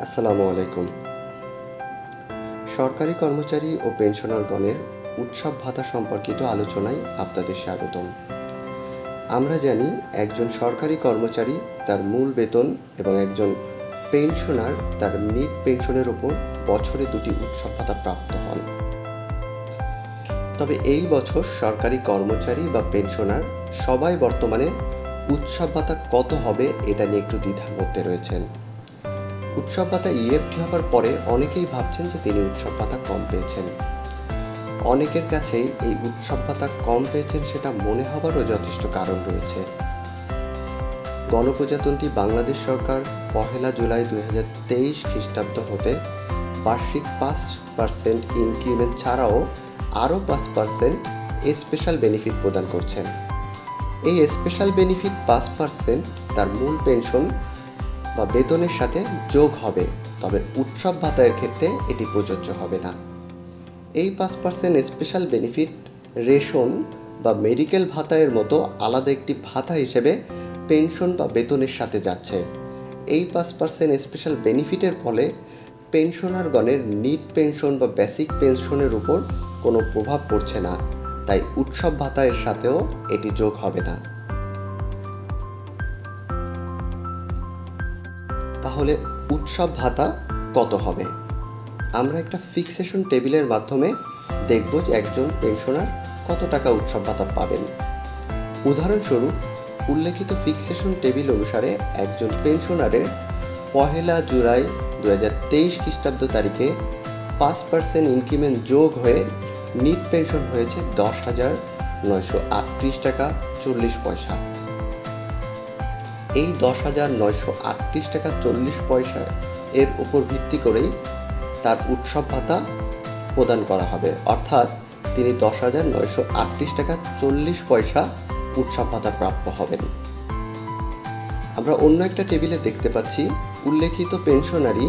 আসসালামু আলাইকুম। সরকারি কর্মচারী ও পেনশনারগণের উৎসব ভাতা সম্পর্কিত আলোচনায় আপনাদের স্বাগতম। আমরা জানি একজন সরকারি কর্মচারী তার মূল বেতন এবং একজন পেনশনার তার নিট পেনশনের উপর বছরে 2টি উৎসব ভাতা প্রাপ্ত হন। তবে এই বছর সরকারি কর্মচারী বা পেনশনার সবাই বর্তমানে উৎসব ভাতা কত হবে এটা নিয়ে একটু দ্বিধার মধ্যে রয়েছেন। উৎসব ভাতা ইএফটি হবার পরে অনেকেই ভাবছেন যে তিনি উৎসব ভাতা কম পেয়েছেন। অনেকের কাছেই এই উৎসব ভাতা কম পেয়েছেন সেটা মনে হবারও যথেষ্ট কারণ রয়েছে। গণপ্রজাতন্ত্রী বাংলাদেশ সরকার 1 জুলাই 2023 খ্রিস্টাব্দ হতে বার্ষিক 5% ইনক্রিমেন্ট ছাড়াও আরও 5% স্পেশাল বেনিফিট প্রদান করছেন। এই স্পেশাল বেনিফিট 5% তার মূল পেনশন বা বেতনের সাথে যোগ হবে, তবে উৎসব ভাতার ক্ষেত্রে এটি প্রযোজ্য হবে না। এই 5% স্পেশাল বেনিফিট রেশন বা মেডিকেল ভাতায়ের মতো আলাদা একটি ভাতা হিসেবে পেনশন বা বেতনের সাথে যাচ্ছে। এই 5% স্পেশাল বেনিফিটের ফলে পেনশনারগণের নিট পেনশন বা বেসিক পেনশনের উপর কোনো প্রভাব পড়ছে না, তাই উৎসব ভাতায়ের সাথেও এটি যোগ হবে না। তাহলে উৎসব ভাতা কত হবে? আমরা একটা ফিক্সেশন টেবিলের মাধ্যমে দেখব যে একজন পেনশনার কত টাকা উৎসব ভাতা পাবেন। উদাহরণস্বরূপ উল্লেখিত ফিক্সেশন টেবিল অনুসারে একজন পেনশনারের 1 জুলাই 2023 খ্রিস্টাব্দ তারিখে 5% ইনক্রিমেন্ট যোগ হয়ে নিট পেনশন হয়েছে 10,938 টাকা 40 পয়সা। এই 10,938 টাকা 40 পয়সা এর উপর ভিত্তি করেই তার উৎসব ভাতা প্রদান করা হবে, অর্থাৎ তিনি 10,938 টাকা 40 পয়সা উৎসব ভাতা প্রাপ্য হবেন। আমরা অন্য একটা টেবিলে দেখতে পাচ্ছি উল্লেখিত পেনশনারি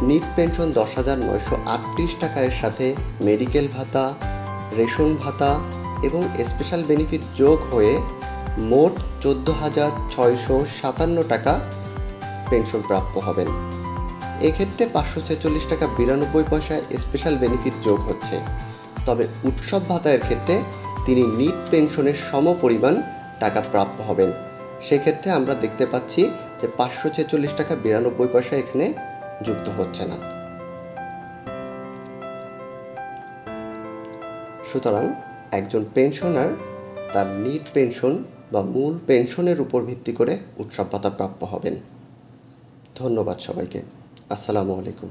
নিট পেনশন 10,938 টাকার সাথে মেডিকেল ভাতা, রেশন ভাতা এবং স্পেশাল বেনিফিট যোগ হয়ে মোট 14,657 টাকা পেনশন প্রাপ্য হবেন। এক্ষেত্রে 546 টাকা 92 পয়সা স্পেশাল বেনিফিট যোগ হচ্ছে, তবে উৎসব ভাতায়ের ক্ষেত্রে তিনি নিট পেনশনের সমপরিমাণ টাকা প্রাপ্য হবেন। সেক্ষেত্রে আমরা দেখতে পাচ্ছি যে 546 টাকা 92 পয়সা এখানে যুক্ত হচ্ছে না। সুতরাং একজন পেনশনার তার নিট পেনশন বা মূল পেনশনের উপর ভিত্তি করে উৎসব ভাতা প্রাপ্য হবেন। ধন্যবাদ সবাইকে। আসসালামু আলাইকুম।